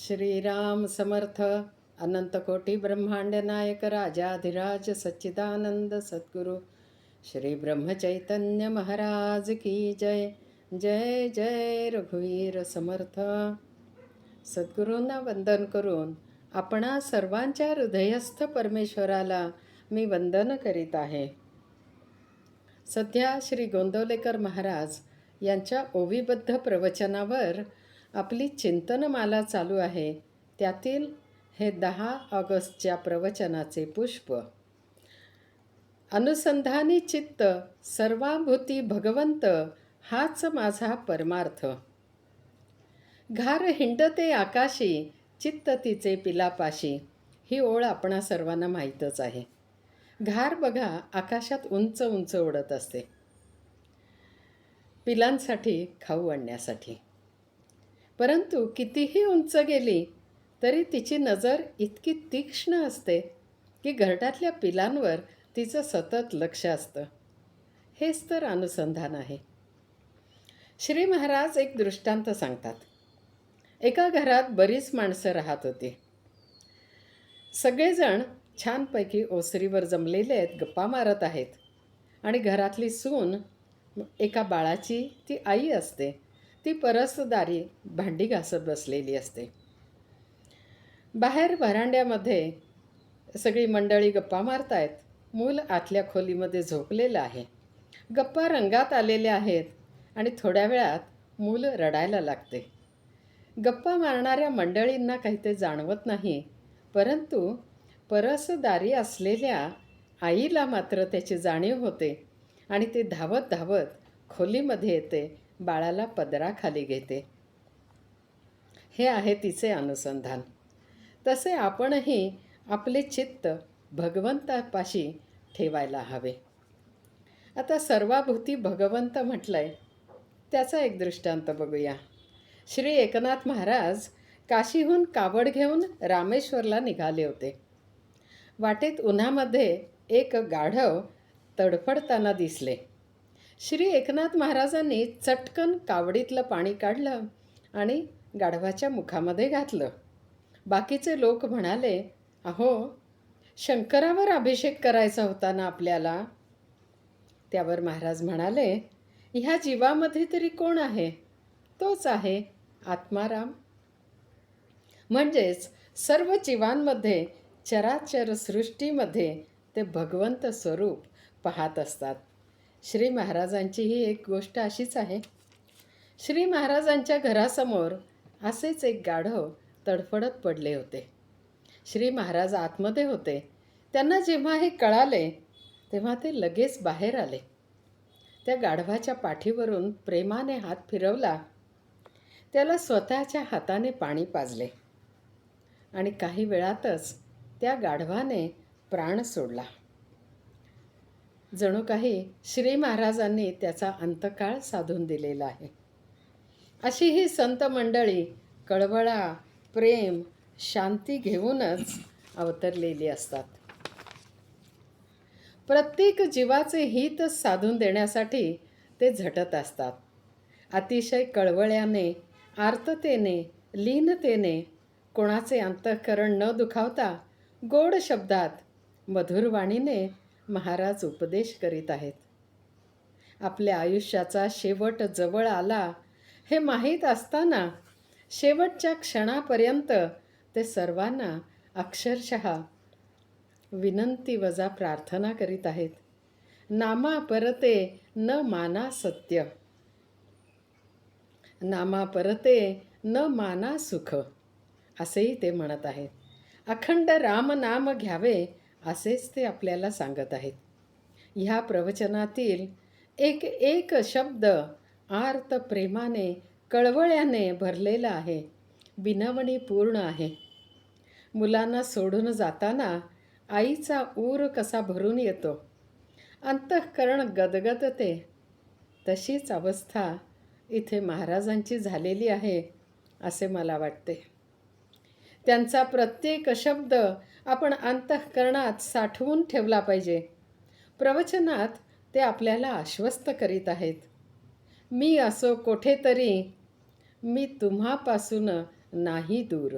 श्रीराम समर्थ. अनंतकोटी ब्रह्मांड नायक राजाधिराज सच्चिदानंद सद्गुरु श्री ब्रह्मचैतन्य महाराज की जय. जय जय रघुवीर समर्थ. सद्गुरूंना वंदन करून आपणा सर्वांच्या हृदयस्थ परमेश्वराला मी वंदन करीत आहे. सध्या श्री गोंदवलेकर महाराज यांच्या ओवीबद्ध प्रवचनावर आपली चिंतनमाला चालू आहे. त्यातील हे 10 ऑगस्टच्या प्रवचनाचे पुष्प. अनुसंधानी चित्त सर्वाभूती भगवंत हाच माझा परमार्थ. घार हिंडते आकाशी चित्त तिचे पिलापाशी. ही ओळ आपणा सर्वांना माहीतच आहे. घार बघा आकाशात उंच उंच उडत असते पिलांसाठी खाऊ आणण्यासाठी. परंतु कितीही उंच गेली तरी तिची नजर इतकी तीक्ष्ण असते की घरट्यातल्या पिलांवर तिचं सतत लक्ष असतं. हेच तर अनुसंधान आहे. श्री महाराज एक दृष्टांत सांगतात. एका घरात बरीच माणसं राहत होती. सगळेजण छानपैकी ओसरीवर जमलेले आहेत, गप्पा मारत आहेत. आणि घरातली सून एका बाळाची ती आई असते. ती परसदारी भांडी घासत बसलेली असते. बाहेर व्हरांड्यामध्ये सगळी मंडळी गप्पा मारतायत. मूल आतल्या खोलीमध्ये झोपलेलं आहे. गप्पा रंगात आलेल्या आहेत आणि थोड्या वेळात मूल रडायला लागते. गप्पा मारणाऱ्या मंडळींना काही ते जाणवत नाही, परंतु परसदारी असलेल्या आईला मात्र त्याची जाणीव होते आणि ती धावत धावत खोलीमध्ये येते, बाळाला पदराखाली घेते. हे आहे तिचे अनुसंधान. तसे आपणही आपले चित्त भगवंतापाशी ठेवायला हवे. आता सर्वाभूती भगवंत म्हटलंय, त्याचा एक दृष्टांत बघूया. श्री एकनाथ महाराज काशीहून कावड घेऊन रामेश्वरला निघाले होते. वाटेत उन्हामध्ये एक गाढव तडफडताना दिसले. श्री एकनाथ महाराजांनी चटकन कावडीतलं पाणी काढलं आणि गाढवाच्या मुखामध्ये घातलं. बाकीचे लोक म्हणाले, अहो, शंकरावर अभिषेक करायचा होता ना आपल्याला. त्यावर महाराज म्हणाले, ह्या जीवामध्ये तरी कोण आहे? तोच आहे आत्माराम. म्हणजेच सर्व जीवांमध्ये, चराचर सृष्टीमध्ये ते भगवंत स्वरूप पाहत असतात. श्री महाराजांची ही एक गोष्ट अशीच आहे. श्री महाराजांच्या घरासमोर असेच एक गाढव तडफडत पडले होते. श्री महाराज आतमध्ये होते. त्यांना जेव्हा हे कळाले तेव्हा ते लगेच बाहेर आले. त्या गाढवाच्या पाठीवरून प्रेमाने हात फिरवला. त्याला स्वतःच्या हाताने पाणी पाजले आणि काही वेळातच त्या गाढवाने प्राण सोडला. जणू काही श्री महाराजांनी त्याचा अंतकाळ साधून दिलेला आहे. अशी ही संत मंडळी कळवळा, प्रेम, शांती घेऊनच अवतरलेली असतात. प्रत्येक जीवाचे हित साधून देण्यासाठी ते झटत असतात. अतिशय कळवळ्याने, आर्ततेने, लीनतेने, कोणाचे अंतःकरण न दुखावता गोड शब्दात, मधुरवाणीने महाराज उपदेश करीत आहेत. आपल्या आयुष्याचा शेवट जवळ आला हे माहीत असताना शेवटच्या क्षणापर्यंत ते सर्वांना अक्षरशः विनंती वजा प्रार्थना करीत आहेत. नामा परते न माना सत्य, नामा परते न माना सुख, असेही ते म्हणत आहेत. अखंड रामनाम घ्यावे असेच ते आपल्याला सांगत आहेत. ह्या प्रवचनातील एक एक शब्द आर्त प्रेमाने, कळवळ्याने भरलेला आहे. विनवणी पूर्ण आहे. मुलांना सोडून जाताना आईचा ऊर कसा भरून येतो, अंतःकरण गदगदते, तशीच अवस्था इथे महाराजांची झालेली आहे असे मला वाटते. त्यांचा प्रत्येक शब्द आपण अंतःकरणात साठवून ठेवला पाहिजे. प्रवचनात ते आपल्याला आश्वस्त करीत आहेत. मी असो कोठेतरी, मी तुम्हापासून नाही दूर.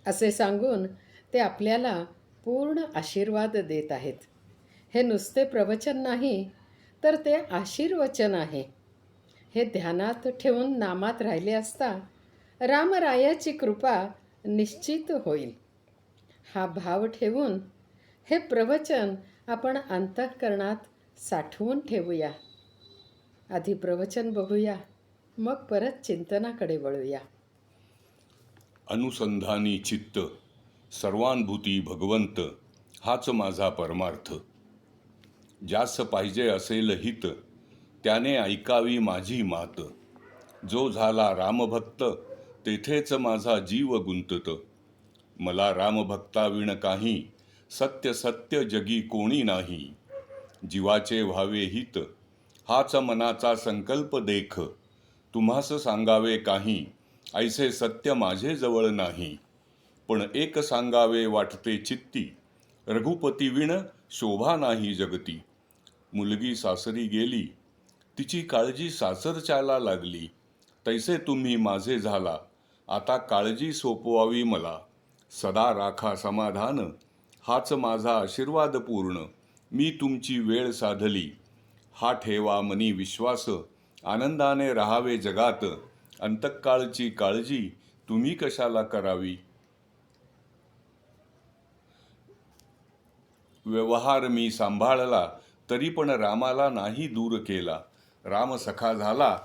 असे सांगून ते आपल्याला पूर्ण आशीर्वाद देत आहेत. हे नुसते प्रवचन नाही, तर ते आशीर्वचन आहे. हे ध्यानात ठेवून नामात राहिले असता रामरायाची कृपा निश्चित होईल. हा भाव ठेवून हे प्रवचन आपण अंतःकरणात साठवून ठेवूया. आधी प्रवचन बघूया, मग परत चिंतनाकडे वळूया. अनुसंधानी चित्त सर्वानुभूती भगवंत हाच माझा परमार्थ. ज्यास पाहिजे असेल हित त्याने ऐकावी माझी मात. जो झाला रामभक्त तेथेच माझा जीव गुंतत. मला रामभक्ताविण काही सत्य सत्य जगी कोणी नाही. जीवाचे व्हावे हित हाच मनाचा संकल्प देख. तुम्हास सांगावे काही ऐसे सत्य माझे जवळ नाही. पण एक सांगावे वाटते चित्ती रघुपती विण शोभा नाही जगती. मुलगी सासरी गेली तिची काळजी सासरच्याला लागली. तैसे तुम्ही माझे झाला आता काळजी सोपवावी मला. सदा राखा समाधान हाच माझा आशीर्वाद पूर्ण. मी तुमची वेळ साधली हा ठेवा मनी विश्वास. आनंदाने राहावे जगात अंतःकाळची काळजी तुम्ही कशाला करावी. व्यवहार मी सांभाळला तरी पण रामाला नाही दूर केला. राम सखा झाला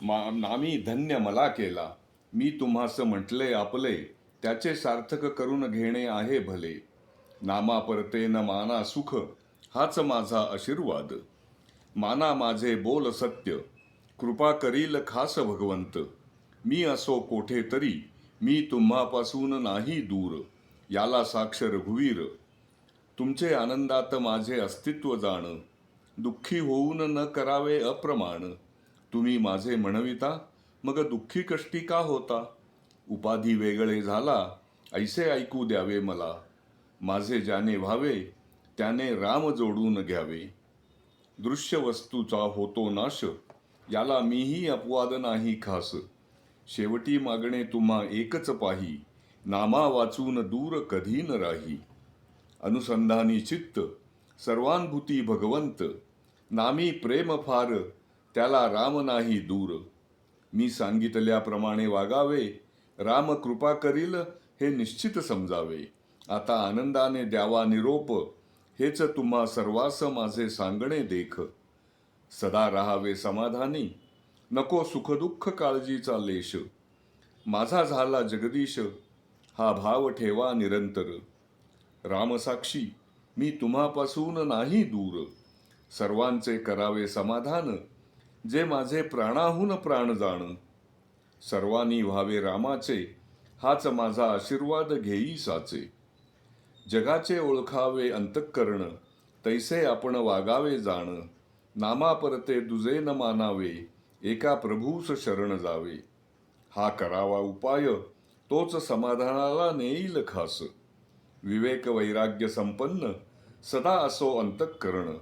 नामी धन्य मला केला. मी तुम्हास म्हटले आपले त्याचे सार्थक करून घेणे आहे भले. नामा परते न माना सुख हाच माझा आशीर्वाद. माना माझे बोल सत्य कृपा करील खास भगवंत. मी असो कोठे तरी मी तुम्हापासून नाही दूर. याला साक्ष रघुवीर तुमचे आनंदात माझे अस्तित्व जाण. दुःखी होऊन न करावे अप्रमाण. तुम्ही माझे म्हणविता मग दुःखी कष्टी का होता. उपाधी वेगळे झाला ऐसे ऐकू द्यावे मला. माझे ज्याने व्हावे त्याने राम जोडून घ्यावे. दृश्य वस्तूचा होतो नाश याला मीही अपवाद नाही खास. शेवटी मागणे तुम्हा एकच पाही नामा वाचून दूर कधी न राही. अनुसंधानी चित्त सर्वानुभूती भगवंत. नामी प्रेम फार त्याला राम नाही दूर. मी सांगितल्याप्रमाणे वागावे राम कृपा करील हे निश्चित समजावे. आता आनंदाने द्यावा निरोप हेच तुम्हा सर्वास माझे सांगणे देख. सदा राहावे समाधानी नको सुखदुःख काळजीचा लेश. माझा झाला जगदीश हा भाव ठेवा निरंतर. रामसाक्षी मी तुम्हापासून नाही दूर. सर्वांचे करावे समाधान जे माझे प्राणाहून प्राण जाण. सर्वांनी व्हावे रामाचे हाच माझा आशीर्वाद घेई साचे. जगाचे ओळखावे अंतःकरण तैसे आपण वागावे जाण. नामा परते दुजे न मानावे एका प्रभूस शरण जावे. हा करावा उपाय तोच समाधानाला नेईल खास. विवेक वैराग्य संपन्न सदा असो अंतःकरण.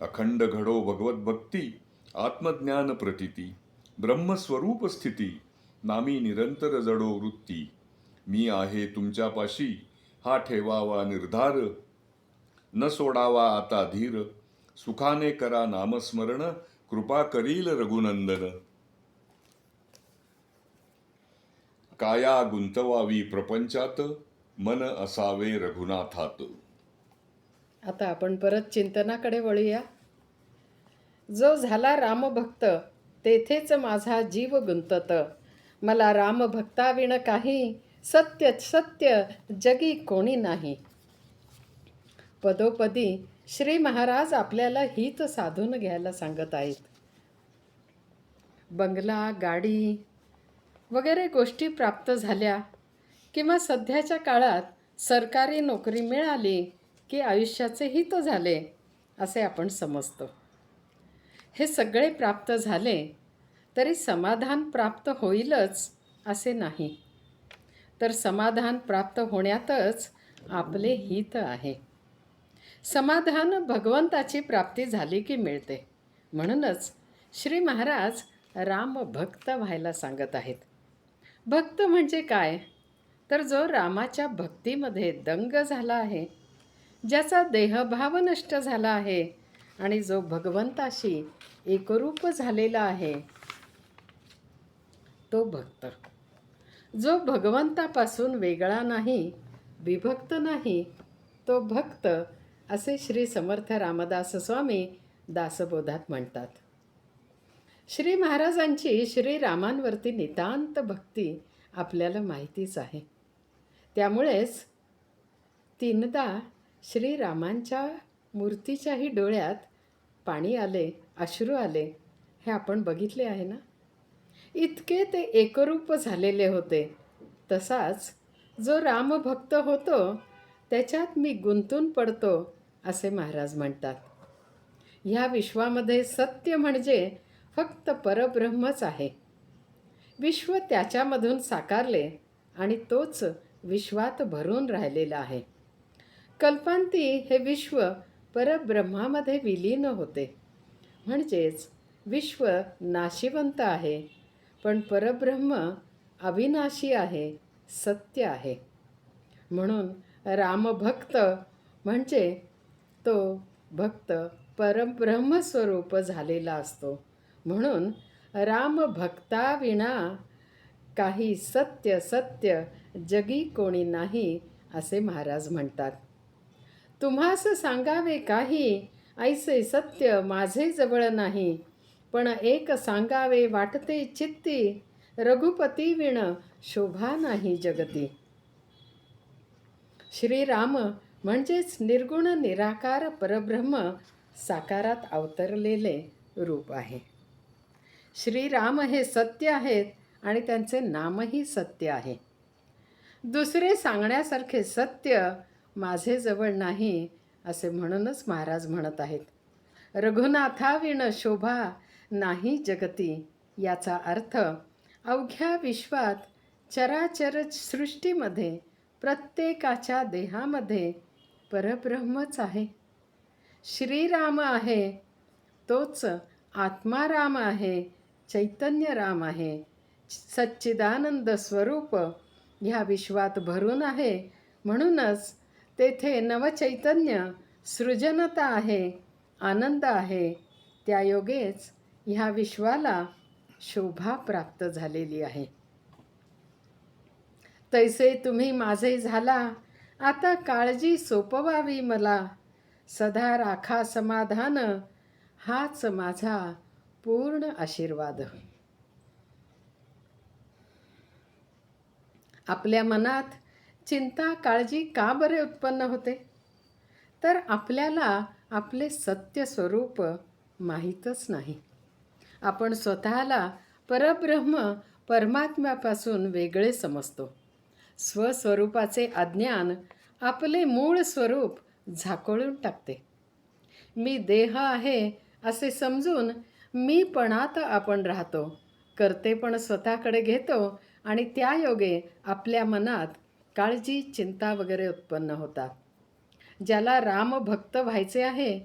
अखंड घडो भगवत भक्ती आत्मज्ञान प्रतीती. ब्रह्मस्वरूप स्थिती नामी निरंतर जडो वृत्ती. मी आहे तुमच्यापाशी हा ठेवावा निर्धार. न सोडावा आता धीर सुखाने करा नामस्मरण कृपा करील रघुनंदन. काया गुंतवावी प्रपंचात मन असावे रघुनाथात. आता आपण परत चिंतनाकडे वळूया. जो झाला रामभक्त तेथेच माझा जीव गुंतत. मला रामभक्ताविण काही सत्य सत्य जगी कोणी नाही. पदोपदी श्री महाराज आपल्याला हित साधून घ्यायला सांगत आहेत. बंगला गाडी वगैरे गोष्टी प्राप्त झाल्या किंवा सध्याच्या काळात सरकारी नोकरी मिळाली की आयुष्याचे हित झाले असे आपण समजतो. हे सगळे प्राप्त झाले तरी समाधान प्राप्त होईलच असे नाही, तर समाधान प्राप्त होण्यातच आपले हित आहे. समाधान भगवंताची प्राप्ती झाली की मिळते. म्हणूनच श्री महाराज राम भक्त व्हायला सांगत आहेत. भक्त म्हणजे काय तर जो रामाच्या भक्तीमध्ये दंग झाला आहे, ज्याचा देहभाव नष्ट झाला आहे आणि जो भगवंताशी एकरूप झालेला आहे, तो भक्त, जो भगवंतापासून वेगळा नाही, विभक्त नाही, तो भक्त, असे श्री समर्थ रामदास स्वामी दासबोधात म्हणतात. श्री महाराजांची श्रीरामांवरती नितांत भक्ती आपल्याला माहितीच आहे. त्यामुळेच तीनदा श्रीरामांच्या मूर्तीच्याही डोळ्यात पाणी आले, अश्रू आले, हे आपण बघितले आहे ना. इतके ते एकरूप झालेले होते. तसाच जो रामभक्त होतो त्याच्यात मी गुंतून पडतो, असे महाराज म्हणतात. ह्या विश्वामध्ये सत्य म्हणजे फक्त परब्रह्मच आहे. विश्व त्याच्यामधून साकारले आणि तोच विश्वात भरून राहिलेला आहे. कल्पांती हे विश्व परब्रह्मामध्ये विलीन होते. म्हणजेच विश्व नाशिवंत आहे, पण परब्रह्म अविनाशी आहे, सत्य आहे. म्हणून रामभक्त म्हणजे तो भक्त परब्रह्मस्वरूप झालेला असतो. म्हणून रामभक्ताविना काही सत्य सत्य जगी कोणी नाही, असे महाराज म्हणतात. तुम्हास सांगावे काही, ऐसे सत्य माझे जवळ नाही. पण एक सांगावे वाटते चित्ती, रघुपती विण शोभा नाही जगती. श्रीराम म्हणजेच निर्गुण निराकार परब्रह्म साकारात अवतरलेले रूप आहे. श्रीराम हे सत्य आहेत आणि त्यांचे नामही सत्य आहे. दुसरे सांगण्यासारखे सत्य माझे जवळ नाही, असे म्हणूनच महाराज म्हणत आहेत. रघुनाथाविण शोभा नाही जगती, याचा अर्थ अवघ्या विश्वात चराचर सृष्टीमध्ये प्रत्येकाच्या देहामध्ये परब्रह्मच आहे. श्रीराम आहे, तोच आत्माराम आहे, चैतन्य राम आहे, सच्चिदानंद स्वरूप ह्या विश्वात भरून आहे. म्हणूनच तेथे नवचैतन्य, सृजनता आहे, आनंद आहे. त्यायोगेच ह्या विश्वाला शोभा प्राप्त झालेली आहे. तैसे तुम्ही माझे झाला, आता काळजी सोपवावी मला. सदा राखा समाधान, हाच माझा पूर्ण आशीर्वाद. आपल्या मनात चिंता काळजी का बरे उत्पन्न होते? तर आपल्याला आपले सत्य स्वरूप माहीतच नाही. आपण स्वतःला परब्रह्म परमात्म्यापासून वेगळे समजतो. स्वस्वरूपाचे अज्ञान आपले मूळ स्वरूप झाकोळून टाकते. मी देह आहे असे समजून मीपणात आपण राहतो, कर्तेपण स्वतःकडे घेतो आणि त्यायोगे आपल्या मनात काळजी, चिंता वगैरे उत्पन्न होतात. ज्याला रामभक्त व्हायचे आहे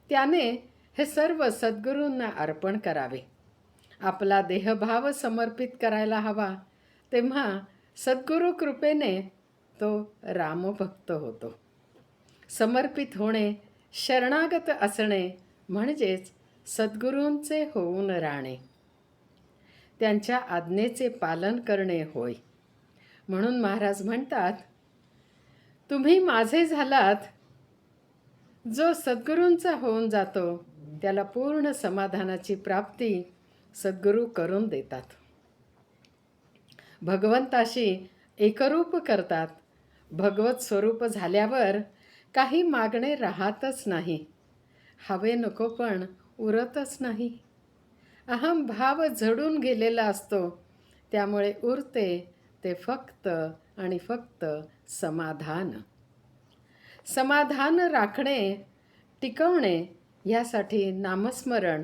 त्याने हे सर्व सद्गुरूंना अर्पण करावे. आपला देहभाव समर्पित करायला हवा. तेव्हा सद्गुरू कृपेने तो रामभक्त होतो. समर्पित होणे, शरणागत असणे म्हणजेच सद्गुरूंचे होऊन राहणे, त्यांच्या आज्ञेचे पालन करणे होय. म्हणून महाराज म्हणतात, तुम्ही माझे झालात. जो सद्गुरूंचा होऊन जातो त्याला पूर्ण समाधानाची प्राप्ती सद्गुरू करून देतात. भगवंताशी एकरूप करतात. भगवत स्वरूप झाल्यावर काही मागणे राहतच नाही. हवे नको पण उरतच नाही. अहम भाव झडून गेलेला असतो. त्यामुळे उरते ते फक्त आणि फक्त समाधान. समाधान राखणे, टिकवणे यासाठी नामस्मरण,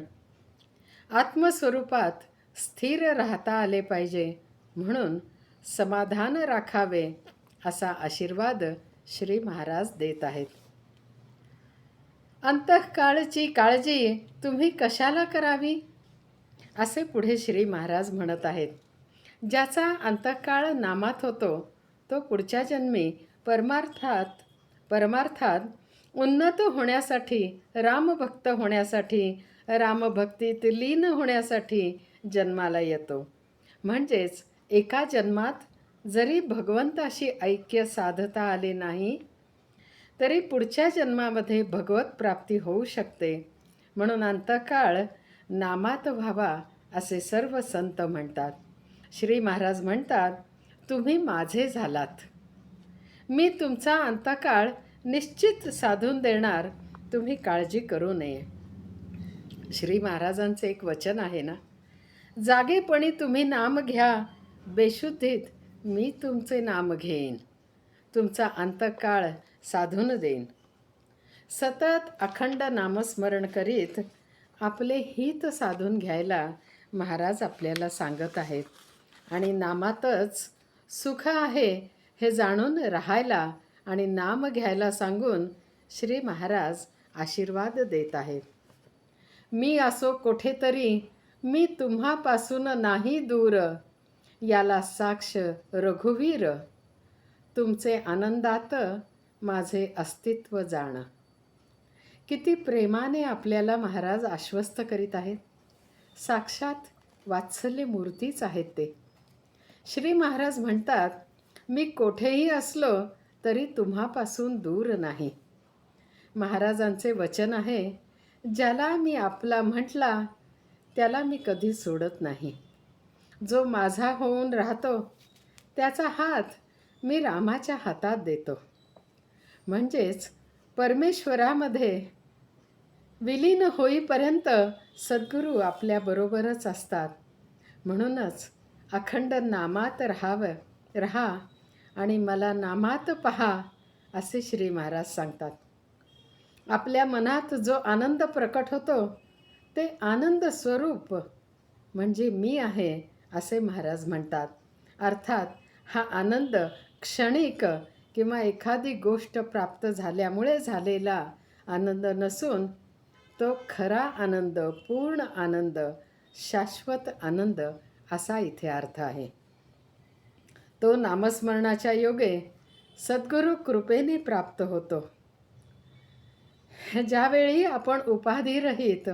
आत्मस्वरूपात स्थिर राहता आले पाहिजे. म्हणून समाधान राखावे असा आशीर्वाद श्री महाराज देत आहेत. अंतःकाळची काळजी तुम्ही कशाला करावी, असे पुढे श्री महाराज म्हणत आहेत. ज्याचा अंतःकाळ नामात होतो तो पुढच्या जन्मी परमार्थात उन्नत होण्यासाठी, रामभक्त होण्यासाठी, रामभक्तीत लीन होण्यासाठी जन्माला येतो. म्हणजेच एका जन्मात जरी भगवंताशी ऐक्य साधता आले नाही तरी पुढच्या जन्मामध्ये भगवत प्राप्ती होऊ शकते. म्हणून अंतकाळ नामात व्हावा असे सर्व संत म्हणतात. श्री महाराज म्हणतात, तुम्ही माझे झालात, मी तुमचा अंतकाळ निश्चित साधून देणार, तुम्ही काळजी करू नये. श्री महाराजांचे एक वचन आहे ना, जागेपणी तुम्ही नाम घ्या, बेशुद्धीत मी तुमचे नाम घेईन, तुमचा अंतकाळ साधून देईन. सतत अखंड नामस्मरण करीत आपले हित साधून घ्यायला महाराज आपल्याला सांगत आहेत. आणि नामातच सुख आहे हे जाणून राहायला आणि नाम घ्यायला सांगून श्री महाराज आशीर्वाद देत आहेत. मी असो कोठेतरी, मी तुम्हापासून नाही दूर, याला साक्ष रघुवीर, तुमचे आनंदात माझे अस्तित्व जाण. किती प्रेमाने आपल्याला महाराज आश्वस्त करीत आहेत. साक्षात वात्सल्य मूर्तीच आहेत ते. श्री महाराज म्हणतात, मी कोठेही असलो तरी तुम्हापासून दूर नाही. महाराजांचे वचन आहे, ज्याला मी आपला म्हटला त्याला मी कधी सोडत नाही. जो माझा होऊन राहतो त्याचा हात मी रामाच्या हातात देतो. म्हणजेच परमेश्वरामध्ये विलीन होईपर्यंत सद्गुरू आपल्याबरोबरच असतात. म्हणूनच अखंड नामात रहा आणि मला नामात पहा, असे श्री महाराज सांगतात. आपल्या मनात जो आनंद प्रकट होतो ते आनंद स्वरूप म्हणजे मी आहे, असे महाराज म्हणतात. अर्थात हा आनंद क्षणिक किंवा एखादी गोष्ट प्राप्त झाल्यामुळे झालेला आनंद नसून तो खरा आनंद, पूर्ण आनंद, शाश्वत आनंद असा इथे अर्थ आहे. तो नामस्मरणाच्या योगे सद्गुरू कृपेने प्राप्त होतो. ज्यावेळी आपण उपाधिरहित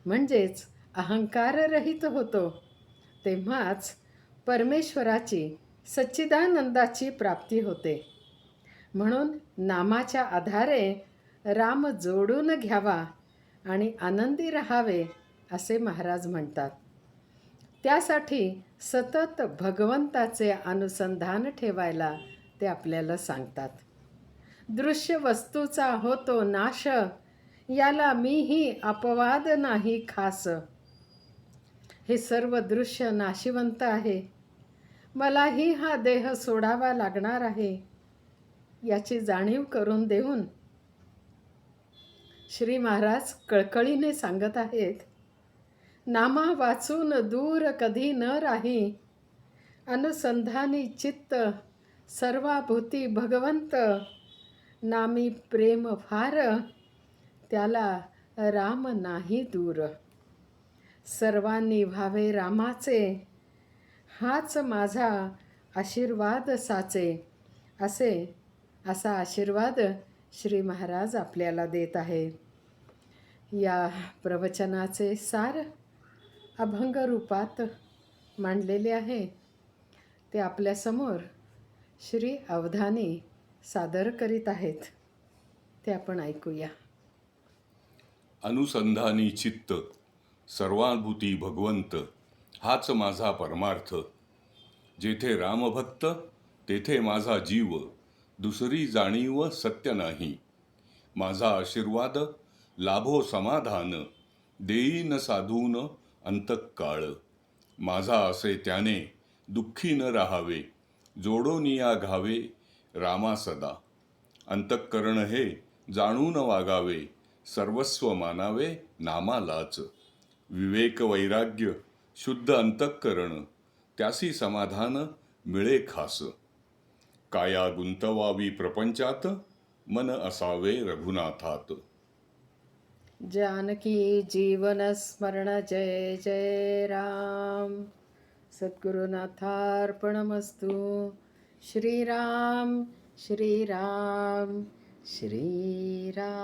म्हणजेच अहंकाररहित होतो तेव्हाच परमेश्वराची सच्चिदानंदाची प्राप्ती होते. म्हणून नामाच्या आधारे राम जोडून घ्यावा आणि आनंदी राहावे असे महाराज म्हणतात. त्यासाठी सतत भगवंताचे अनुसंधान ठेवायला ते आपल्याला सांगतात. दृश्य वस्तूचा होतो नाश, याला मीही अपवाद नाही खास. हे सर्व दृश्य नाशिवंत आहे, मलाही हा देह सोडावा लागणार आहे, याची जाणीव करून देऊन श्री महाराज कळकळीने सांगत आहेत, नामा वाचून दूर कधी न राही, अनुसंधानी चित्त सर्वाभूती भगवंत, नामी प्रेम फार, त्याला राम नाही दूर. सर्वांनी व्हावे रामाचे, हाच माझा आशीर्वाद साचे, असा आशीर्वाद श्री महाराज आपल्याला देत आहेत. या प्रवचनाचे सार अभंग रूपात मांडलेले आहे. ते आपल्यासमोर श्री अवधानी सादर करीत आहेत. ते आपण ऐकूया. अनुसंधानी चित्त सर्वानुभूती भगवंत, हाच माझा परमार्थ. जेथे रामभक्त तेथे माझा जीव, दुसरी जाणीव सत्य नाही. माझा आशीर्वाद लाभो समाधान, देईन साधून अंतकाळ. माझा असे त्याने दुःखी न राहावे, जोडोनिया घावे रामा सदा. अंतःकरण हे जाणून वागावे, सर्वस्व मानावे नामालाच. विवेक वैराग्य शुद्ध अंतःकरण, त्यासी समाधान मिळे खास. काया गुंतवावी प्रपंचात, मन असावे रघुनाथात. जानकी जीवन स्मरण जय जय राम. सद्गुरुनाथार्पणमस्तु. श्रीराम श्रीराम श्रीराम.